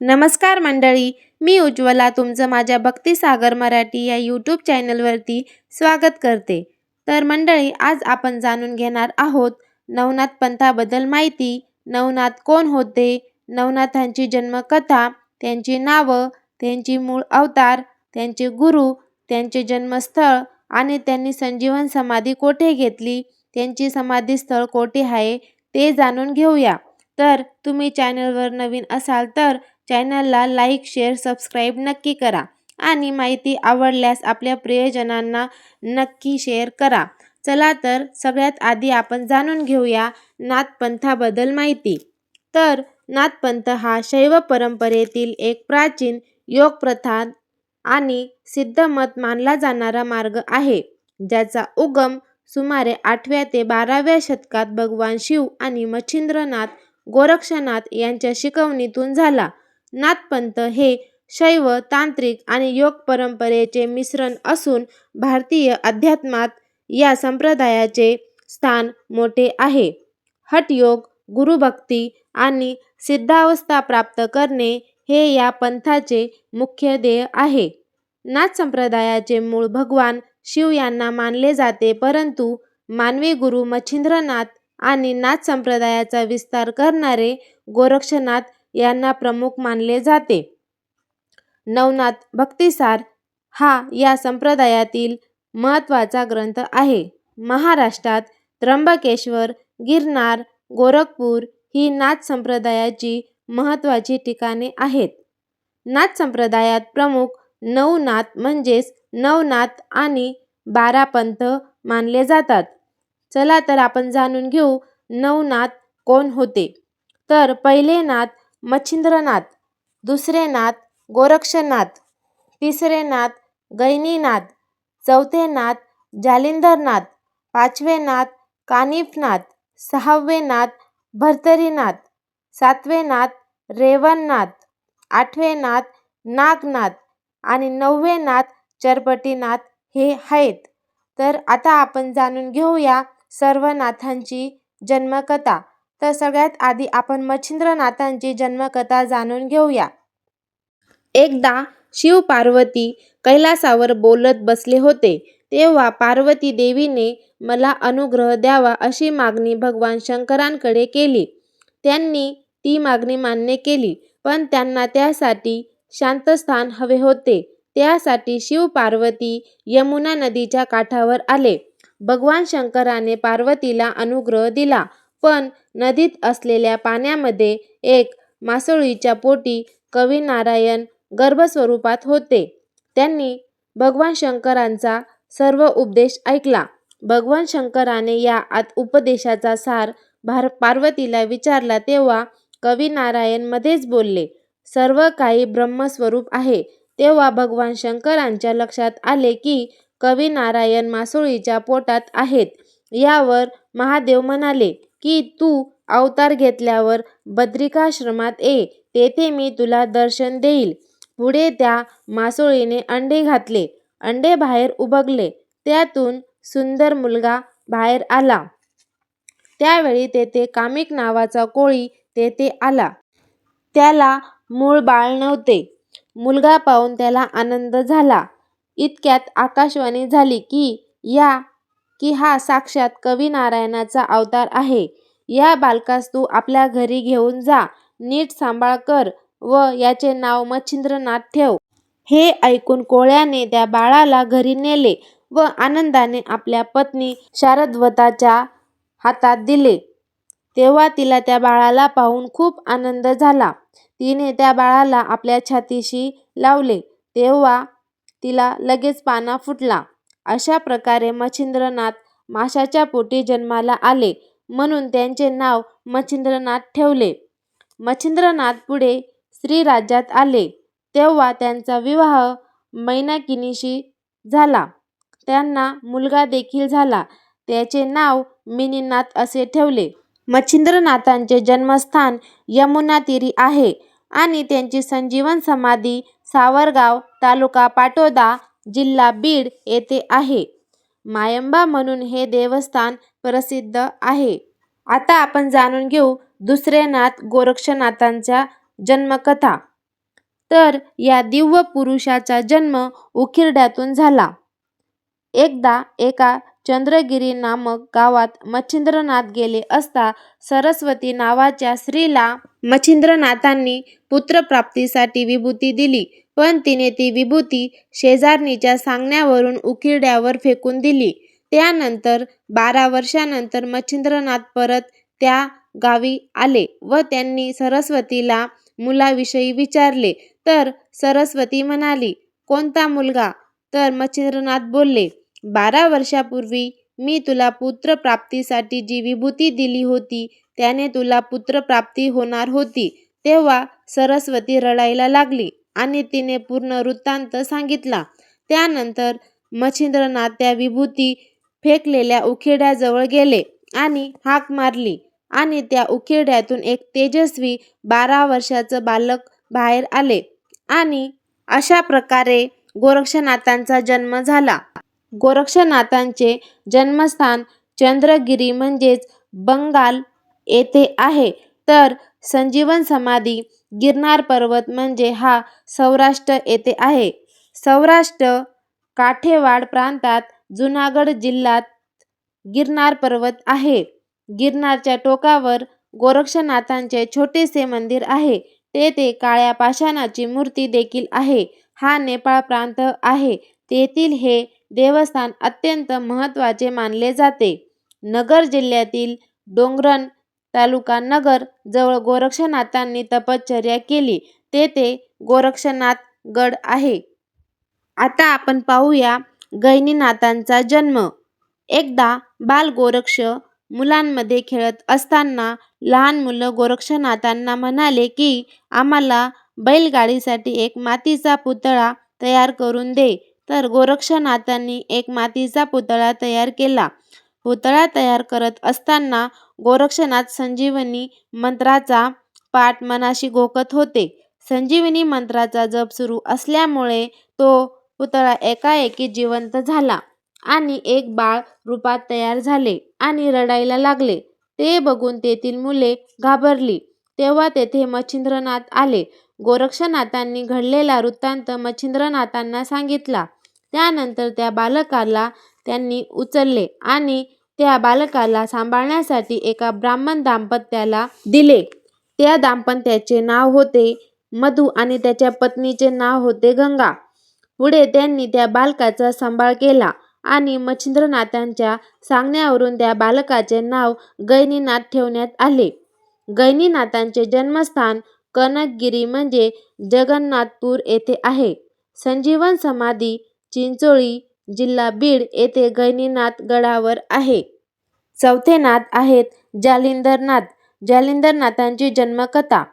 नमस्कार मंडळी, मी उज्ज्वला तुमचं माझ्या भक्तिसागर मराठी या यूट्यूब चॅनलवरती स्वागत करते. तर मंडळी, आज आपण जाणून घेणार आहोत नवनाथ पंथाबद्दल माहिती. नवनाथ कोण होते, नवनाथांची जन्मकथा, त्यांची नावं, त्यांची मूळ अवतार, त्यांचे गुरु, त्यांचे जन्मस्थळ आणि त्यांनी संजीवन समाधी कोठे घेतली, त्यांची समाधीस्थळ कोठे आहे ते जाणून घेऊया. तर तुम्ही चॅनलवर नवीन असाल तर चॅनलला लाईक, शेअर, सबस्क्राईब नक्की करा आणि माहिती आवडल्यास आपल्या प्रियजनांना नक्की शेअर करा. चला तर सगळ्यात आधी आपण जाणून घेऊया नाथपंथाबद्दल माहिती. तर नाथपंथ हा शैव परंपरेतील एक प्राचीन योग प्रथा आणि सिद्धमत मानला जाणारा मार्ग आहे, ज्याचा उगम सुमारे 8व्या ते 12व्या शतकात भगवान शिव आणि मच्छिंद्रनाथ गोरक्षनाथ यांच्या शिकवणीतून झाला. नाथपंथ हे शैव, तांत्रिक आणि योग परंपरेचे मिश्रण असून भारतीय अध्यात्मात या संप्रदायाचे स्थान मोठे आहे. हठयोग, गुरुभक्ती आणि सिद्धावस्था प्राप्त करणे हे या पंथाचे मुख्य ध्येय आहे. नाथ संप्रदायाचे मूळ भगवान शिव यांना मानले जाते, परंतु मानवी गुरु मच्छिंद्रनाथ आणि नाथ संप्रदायाचा विस्तार करणारे गोरक्षनाथ यांना प्रमुख मानले जाते. नवनाथ भक्तिसार हा या संप्रदायातील महत्त्वाचा ग्रंथ आहे. महाराष्ट्रात त्र्यंबकेश्वर, गिरनार, गोरखपूर ही नाथ संप्रदायाची महत्त्वाची ठिकाणे आहेत. नाथ संप्रदायात प्रमुख 9 नाथ म्हणजेच नवनाथ आणि 12 पंथ मानले जातात. चला तर आपण जाणून घेऊ नवनाथ कोण होते. तर पहिले नाथ मच्छिंद्रनाथ, दुसरे नाथ गोरक्षनाथ, तिसरे नाथ गैनीनाथ, चौथे नाथ जालिंधरनाथ, पाचवे नाथ कानिफनाथ, सहावे नाथ भर्तरीनाथ, सातवे नाथ रेवणनाथ, आठवे नाथ नागनाथ आणि 9वे नाथ चरपटीनाथ हे आहेत. तर आता आपण जाणून घेऊया सर्व नाथांची जन्मकथा. तर सगळ्यात आधी आपण मच्छिंद्रनाथांची जन्मकथा जाणून घेऊया. एकदा शिव पार्वती कैलासावर बोलत बसले होते, तेव्हा पार्वती देवीने मला अनुग्रह द्यावा अशी मागणी भगवान शंकरांकडे केली. त्यांनी ती मागणी मान्य केली, पण त्यांना त्यासाठी शांतस्थान हवे होते. त्यासाठी शिव पार्वती यमुना नदीच्या काठावर आले. भगवान शंकराने पार्वतीला अनुग्रह दिला, पण नदीत असलेल्या पाण्यामध्ये एक मासोळीच्या पोटी कविनारायण गर्भस्वरूपात होते. त्यांनी भगवान शंकरांचा सर्व उपदेश ऐकला. भगवान शंकराने या उपदेशाचा सार पार्वतीला विचारला, तेव्हा कविनारायण मध्येच बोलले, सर्व काही ब्रह्मस्वरूप आहे. तेव्हा भगवान शंकरांच्या लक्षात आले की कविनारायण मासोळीच्या पोटात आहेत. यावर महादेव म्हणाले की तू अवतार घेतल्यावर बद्रिकाश्रमात ये, तेथे मी तुला दर्शन देईल. पुढे त्या मासोळीने अंडे घातले. अंडे बाहेर उबगले. त्यातून सुंदर मुलगा बाहेर आला. त्यावेळी तेथे कामिक नावाचा कोळी तेथे आला. त्याला मूळ बाळ नव्हते. मुलगा पाहून त्याला आनंद झाला. इतक्यात आकाशवाणी झाली की हा साक्षात कविनारायणाचा अवतार आहे. या बालकास तू आपल्या घरी घेऊन जा, नीट सांभाळ कर व याचे नाव मच्छिंद्रनाथ ठेव. हे ऐकून कोळ्याने त्या बाळाला घरी नेले व आनंदाने आपल्या पत्नी शारद्वताच्या हातात दिले. तेव्हा तिला त्या बाळाला पाहून खूप आनंद झाला. तिने त्या बाळाला आपल्या छातीशी लावले, तेव्हा तिला लगेच पाना फुटला. अशा प्रकारे मच्छिंद्रनाथ माशाच्या पोटी जन्माला आले, म्हणून त्यांचे नाव मच्छिंद्रनाथ ठेवले. मच्छिंद्रनाथ पुढे श्रीराज्यात आले, तेव्हा त्यांचा विवाह मैनाकिनीशी झाला. त्यांना मुलगा देखील झाला. त्याचे नाव मिनीनाथ असे ठेवले. मच्छिंद्रनाथांचे जन्मस्थान यमुना तीरी आहे आणि त्यांची संजीवन समाधी सावरगाव, तालुका पाटोदा, जिल्हा बीड येथे आहे. मायंबा म्हणून हे देवस्थान प्रसिद्ध आहे. आता आपण जाणून घेऊ दुसरे नाथ गोरक्षनाथांच्या जन्मकथा. तर या दिव्य पुरुषाचा जन्म उकिरड्यातून झाला. एकदा एका चंद्रगिरी नामक गावात मच्छिंद्रनाथ गेले असता सरस्वती नावाच्या स्त्रीला मच्छिंद्रनाथांनी पुत्रप्राप्तीसाठी विभूती दिली, पण तिने ती विभूती शेजारणीच्या सांगण्यावरून उकिरड्यावर फेकून दिली. त्यानंतर 12 वर्षांनंतर मच्छिंद्रनाथ परत त्या गावी आले व त्यांनी सरस्वतीला मुलाविषयी विचारले, तर सरस्वती म्हणाली, "कोणता मुलगा?" तर मच्छिंद्रनाथ बोलले, "12 वर्षापूर्वी मी तुला पुत्रप्राप्तीसाठी जी विभूती दिली होती त्याने तुला पुत्रप्राप्ती होणार होती." तेव्हा सरस्वती रडायला लागली आणि तिने पूर्ण वृत्तांत सांगितला. त्यानंतर मच्छिंद्रनाथ त्या विभूती फेकलेल्या उकिरड्याजवळ गेले आणि हाक मारली आणि त्या उकिरड्यातून एक तेजस्वी 12 वर्षाचं बालक बाहेर आले आणि अशा प्रकारे गोरक्षनाथांचा जन्म झाला. गोरक्षनाथांचे जन्मस्थान चंद्रगिरी म्हणजेच बंगाल येथे आहे, तर संजीवन समाधी गिरनार पर्वत म्हणजे हा सौराष्ट्र येथे आहे. सौराष्ट्र काठेवाड प्रांतात जुनागड जिल्ह्यात गिरनार पर्वत आहे. गिरनारच्या टोकावर गोरक्षनाथांचे छोटेसे मंदिर आहे. तेथे काळ्या पाषाणाची मूर्ती देखील आहे. हा नेपाळ प्रांत आहे. तेथील हे देवस्थान अत्यंत महत्त्वाचे मानले जाते. नगर जिल्ह्यातील डोंगरन तालुका नगर जवळ गोरक्षनाथांनी तपश्चर्या केली. तेथे गोरक्षनाथ गड आहे. आता आपण पाहूया गहिनीनाथांचा जन्म. एकदा बाल गोरक्ष मुलांमध्ये खेळत असताना लहान मुलं गोरक्षनाथांना म्हणाले की आम्हाला बैलगाडीसाठी एक मातीचा पुतळा तयार करून दे. तर गोरक्षनाथांनी एक मातीचा पुतळा तयार केला. पुतळा तयार करत असताना गोरक्षनाथ संजीवनी मंत्राचा पाठ मनाशी घोकत होते. संजीवनी मंत्राचा जप सुरू असल्यामुळे तो पुतळा एकाएकी जिवंत झाला आणि एक बाळ रूपात तयार झाले आणि रडायला लागले. ते बघून तेथील मुले घाबरली. तेव्हा तेथे मच्छिंद्रनाथ आले. गोरक्षनाथांनी घडलेला वृत्तांत मच्छिंद्रनाथांना सांगितला. त्यानंतर त्या बालकाला त्यांनी उचलले आणि त्या बालकाला सांभाळण्यासाठी एका ब्राह्मण दाम्पत्याला दिले. त्या दाम्पत्याचे नाव होते मधु आणि त्याच्या पत्नीचे नाव होते गंगा. पुढे त्यांनी त्या बालकाचा सांभाळ केला आणि मच्छिंद्रनाथांच्या सांगण्यावरून त्या बालकाचे नाव गहिनीनाथ ठेवण्यात आले. गहिनीनाथांचे जन्मस्थान कनकगिरी म्हणजे जगन्नाथपूर येथे आहे. संजीवन समाधी चिंचोळी जिल्हा बीड येथे गहिनीनाथ गडावर आहे. चौथे नाथ आहेत जालिंदरनाथ. जालिंदरनाथांची जन्मकथा.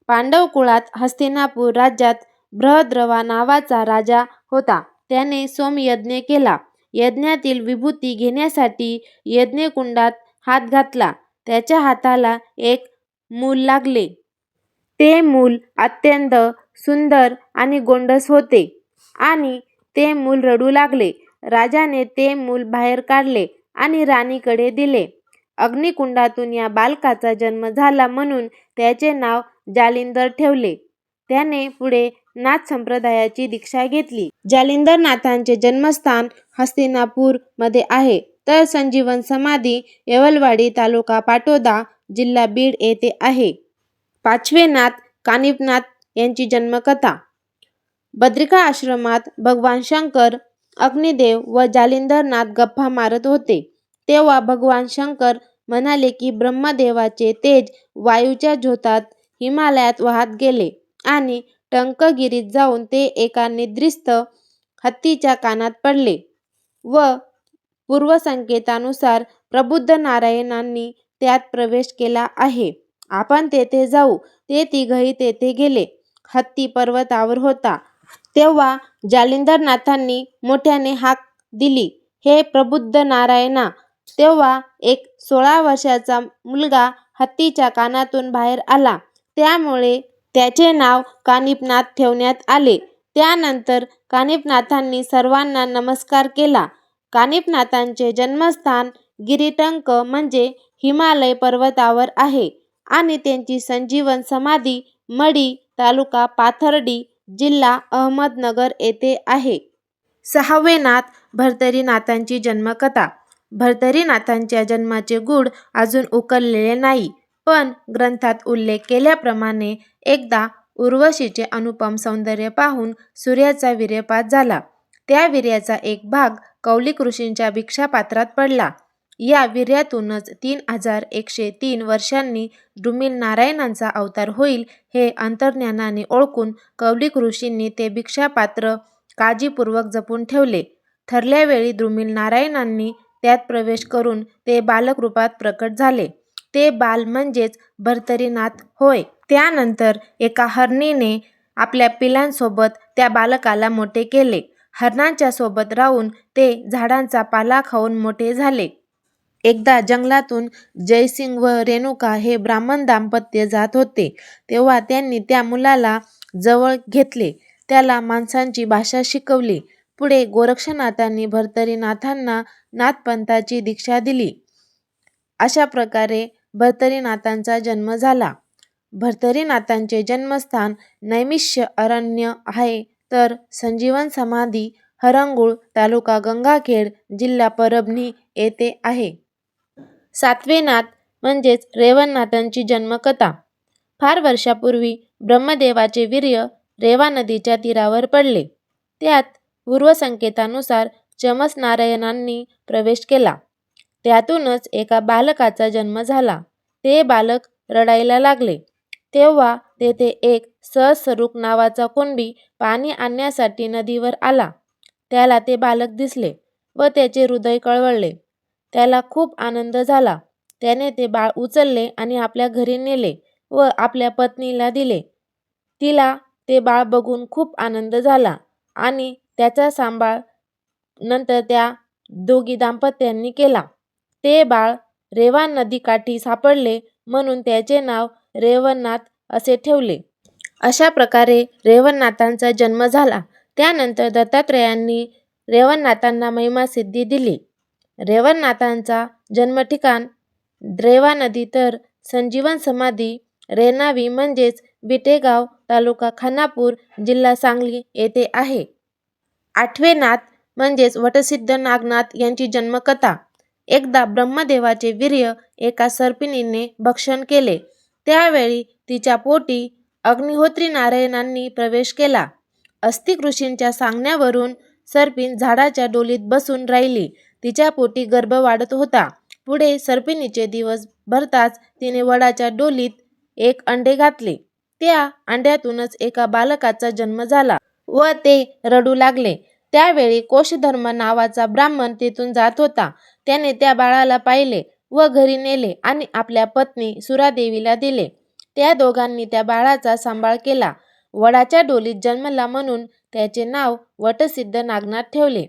पांडव कुळात हस्तिनापूर राज्यात बृहद्रवा नावाचा राजा होता. त्याने सोमयज्ञ केला. यज्ञातील विभूती घेण्यासाठी यज्ञकुंडात हात घातला. त्याच्या हाताला एक मूल लागले. ते मूल अत्यंत सुंदर आणि गोंडस होते आणि ते मूल रडू लागले. राजाने ते मूल बाहेर काढले आणि राणीकडे दिले. अग्निकुंडातून या बालकाचा जन्म झाला म्हणून त्याचे नाव जालिंदर ठेवले. त्याने पुढे नाथ संप्रदायाची दीक्षा घेतली. जालिंदरनाथांचे जन्मस्थान हस्तिनापूर मध्ये आहे, तर संजीवन समाधी येवलवाडी तालुका पाटोदा जिल्हा बीड येथे आहे. पाचवे नाथ कानिफनाथ यांची जन्मकथा. बद्रिका आश्रमात भगवान शंकर, अग्निदेव व जालिंदरनाथ गप्पा मारत होते. तेव्हा भगवान शंकर म्हणाले की ब्रह्मदेवाचे तेज वायूच्या झोतात हिमालयात वाहत गेले आणि टंकगिरीत जाऊन ते एका निद्रिस्त हत्तीच्या कानात पडले व पूर्वसंकेतानुसार प्रबुद्ध नारायणांनी त्यात प्रवेश केला आहे. आपण तेथे जाऊ. ते तिघही तेथे गेले. हत्ती पर्वतावर होता. तेव्हा जालिंदरनाथांनी मोठ्याने हाक दिली, "हे प्रबुद्ध नारायणा!" तेव्हा एक 16 वर्षाचा मुलगा हत्तीच्या कानातून बाहेर आला. त्यामुळे त्याचे नाव कानिफनाथ ठेवण्यात आले. त्यानंतर कानिफनाथांनी सर्वांना नमस्कार केला. कानिफनाथांचे जन्मस्थान गिरिटंक म्हणजे हिमालय पर्वतावर आहे आणि त्यांची संजीवन समाधी मढी तालुका पाथर्डी जिल्हा अहमदनगर येथे आहे. 6वे नाथ भर्तरीनाथांची जन्मकथा. भर्तरीनाथांच्या जन्माचे गूढ अजून उकललेले नाही, पण ग्रंथात उल्लेख केल्याप्रमाणे एकदा उर्वशीचे अनुपम सौंदर्य पाहून सूर्याचा वीर्यपात झाला. त्या वीर्याचा एक भाग कौलिक ऋषींच्या भिक्षापात्रात पडला. या वीर्यातूनच 3103 वर्षांनी द्रुमिल नारायणांचा अवतार होईल हे अंतर्ज्ञानाने ओळखून कौलिक ऋषींनी ते भिक्षापात्र काळजीपूर्वक जपून ठेवले. ठरल्या वेळी द्रुमिल नारायणांनी त्यात प्रवेश करून ते बालक रूपात प्रकट झाले. ते बाल म्हणजेच भर्तरीनाथ होय. त्यानंतर एका हरणीने आपल्या पिलांसोबत त्या बालकाला मोठे केले. हरणांच्या सोबत राहून ते झाडांचा पाला खाऊन मोठे झाले. एकदा जंगलातून जयसिंग व रेणुका हे ब्राह्मण दाम्पत्य जात होते, तेव्हा त्यांनी त्या मुलाला जवळ घेतले. त्याला माणसांची भाषा शिकवली. पुढे गोरक्षनाथांनी भर्तरीनाथांना नाथपंथाची दीक्षा दिली. अशा प्रकारे भर्तरीनाथांचा जन्म झाला. भर्तरीनाथांचे जन्मस्थान नैमिष्य अरण्य आहे, तर संजीवन समाधी हरंगुळ, तालुका गंगाखेड, जिल्हा परभणी येथे आहे. 7वे नाथ म्हणजेच रेवणनाथांची जन्मकथा. फार वर्षापूर्वी ब्रह्मदेवाचे वीर्य रेवा नदीच्या तीरावर पडले. त्यात पूर्वसंकेतानुसार चमस नारायणांनी प्रवेश केला. त्यातूनच एका बालकाचा जन्म झाला. ते बालक रडायला लागले. तेव्हा तेथे एक सहस्वरूप नावाचा कुणबी पाणी आणण्यासाठी नदीवर आला. त्याला ते बालक दिसले व त्याचे हृदय कळवळले. त्याला खूप आनंद झाला. त्याने ते बाळ उचलले आणि आपल्या घरी नेले व आपल्या पत्नीला दिले. तिला ते बाळ बघून खूप आनंद झाला आणि त्याचा सांभाळ नंतर त्या दोघी दाम्पत्यांनी केला. ते बाळ रेवा नदीकाठी सापडले म्हणून त्याचे नाव रेवणनाथ असे ठेवले. अशा प्रकारे रेवणनाथांचा जन्म झाला. त्यानंतर दत्तात्रेयांनी रेवणनाथांना महिमासिद्धी दिली. रेवणनाथांचा जन्मठिकाण रेवा नदी तर संजीवन समाधी रेणावी म्हणजेच विटेगाव, तालुका खानापूर, जिल्हा सांगली येथे आहे. 8वे नाथ म्हणजेच वटसिद्ध नागनाथ यांची जन्मकथा. एकदा ब्रह्मदेवाचे वीर्य एका सर्पिणीने भक्षण केले. त्यावेळी तिच्या पोटी अग्निहोत्री नारायणांनी प्रवेश केला. अस्तिक ऋषींच्या सांगण्यावरून सर्पिण झाडाच्या डोलीत बसून राहिली. तिच्या पोटी गर्भ वाढत होता. पुढे सर्पिणीचे दिवस भरताच तिने वडाच्या डोलीत एक अंडे घातले. त्या अंड्यातूनच एका बालकाचा जन्म झाला व ते रडू लागले. त्यावेळी कोशधर्म नावाचा ब्राह्मण तेथून जात होता. त्याने त्या बाळाला पाहिले व घरी नेले आणि आपल्या पत्नी सुरादेवीला दिले. त्या दोघांनी त्या बाळाचा सांभाळ केला. वडाच्या डोलीत जन्मला म्हणून त्याचे नाव वटसिद्ध नागनाथ ठेवले.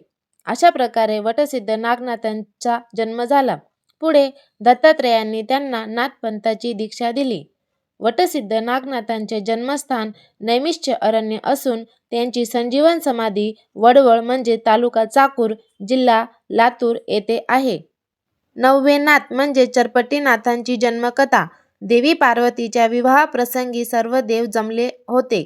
अशा प्रकारे वटसिद्ध नागनाथांचा जन्म झाला. पुढे दत्तात्रेयांनी त्यांना नाथपंथाची दीक्षा दिली. वटसिद्ध नागनाथांचे जन्मस्थान नैमिष्य अरण्य असून त्यांची संजीवन समाधी वडवळ म्हणजे तालुका चाकूर, जिल्हा लातूर येथे आहे. 9वे नाथ म्हणजे चरपटीनाथांची जन्मकथा. देवी पार्वतीच्या विवाहाप्रसंगी सर्व देव जमले होते.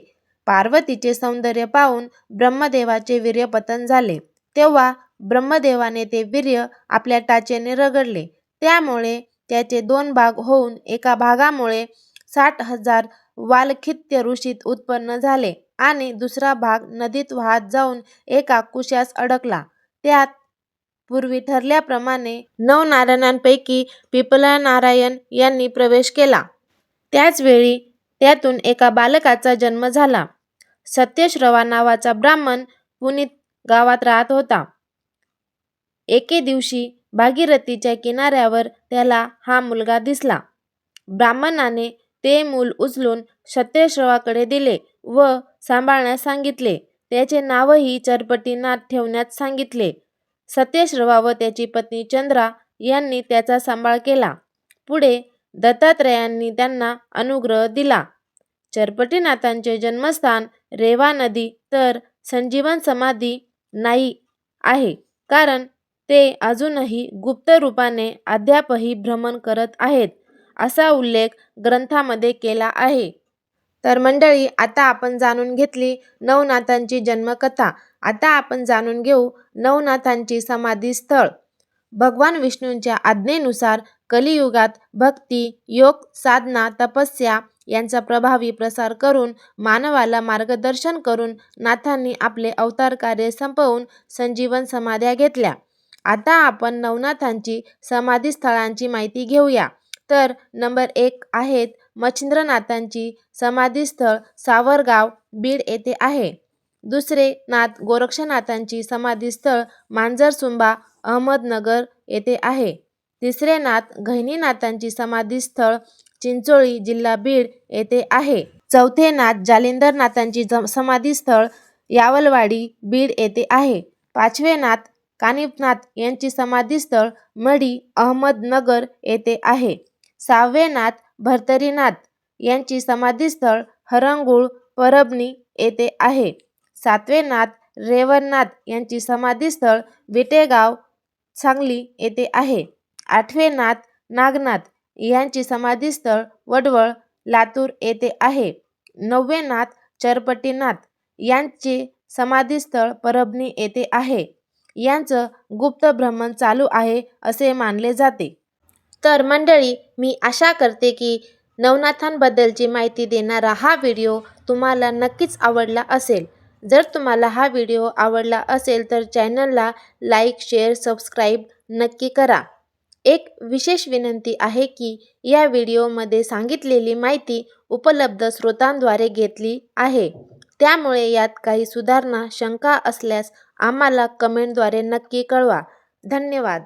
पार्वतीचे सौंदर्य पाहून ब्रह्मदेवाचे वीर्यपतन झाले. तेव्हा ब्रह्मदेवाने ते वीर्य आपल्या टाचेने रगडले. त्यामुळे त्याचे 2 भाग होऊन एका भागामुळे 60,000 वालखित्य ऋषीत उत्पन्न झाले आणि दुसरा भाग नदीत वाहत जाऊन एका कुशास अडकला. त्यात पूर्वी ठरल्याप्रमाणे 9 नारायणांपैकी पिपलनारायण यांनी प्रवेश केला. त्याचवेळी त्यातून एका बालकाचा जन्म झाला. सत्यश्रवा नावाचा ब्राह्मण पुनीत गावात राहत होता. एके दिवशी भागीरथीच्या किनाऱ्यावर त्याला हा मुलगा दिसला. ब्राह्मणाने ते मूल उचलून सत्यश्रवाकडे दिले व सांभाळण्यास सांगितले. त्याचे नावही चरपटीनाथ ठेवण्यास सांगितले. सत्यश्रवा व त्याची पत्नी चंद्रा यांनी त्याचा सांभाळ केला. पुढे दत्तात्रेयांनी त्यांना अनुग्रह दिला. चरपटीनाथांचे जन्मस्थान रेवा नदी तर संजीवन समाधी नाही आहे, कारण ते अजूनही गुप्त रूपाने अद्यापही भ्रमण करत आहेत, असा उल्लेख ग्रंथामध्ये केला आहे. तर मंडळी, आता आपण जाणून घेतली नवनाथांची जन्मकथा. आता आपण जाणून घेऊ नवनाथांची समाधीस्थळ. भगवान विष्णूंच्या आज्ञेनुसार कलियुगात भक्ती, योग, साधना, तपस्या यांचा प्रभावी प्रसार करून मानवाला मार्गदर्शन करून नाथांनी आपले अवतार कार्य संपवून संजीवन समाध्या घेतल्या. आता आपण नवनाथांची समाधीस्थळांची माहिती घेऊया. तर नंबर 1 आहेत मच्छिंद्रनाथांची समाधीस्थळ सावरगाव, बीड येथे आहे. दुसरे नाथ गोरक्षनाथांची समाधीस्थळ मांजरसुंबा, अहमदनगर येथे आहे. तिसरे नाथ गहिनीनाथांची समाधीस्थळ चिंचोळी, जिल्हा बीड येथे आहे. चौथे नाथ जालिंदरनाथांची समाधीस्थळ यावलवाडी, बीड येथे आहे. पाचवे नाथ कानिफनाथ यांची समाधीस्थळ मढी, अहमदनगर येथे आहे. सहावे नाथ भर्तरीनाथ यांची समाधीस्थळ हरंगुळ, परभणी येथे आहे. सातवे नाथ रेवणनाथ यांची समाधीस्थळ विटेगाव, सांगली येथे आहे. आठवे नाथ नागनाथ यांची समाधीस्थळ वडवळ, लातूर येथे आहे. नववे नाथ चरपटीनाथ यांचे समाधीस्थळ परभणी येथे आहे. यांचं गुप्त भ्रमण चालू आहे असे मानले जाते. तर मंडळी, मी आशा करते की नवनाथांबद्दलची माहिती देणारा हा व्हिडिओ तुम्हाला नक्कीच आवडला असेल. जर तुम्हाला हा व्हिडिओ आवडला असेल तर चॅनलला लाईक, शेअर, सबस्क्राईब नक्की करा. एक विशेष विनंती आहे की या व्हिडिओमध्ये सांगितलेली माहिती उपलब्ध स्रोतांद्वारे घेतली आहे. त्यामुळे यात काही सुधारणा, शंका असल्यास आम्हाला कमेंटद्वारे नक्की कळवा. धन्यवाद.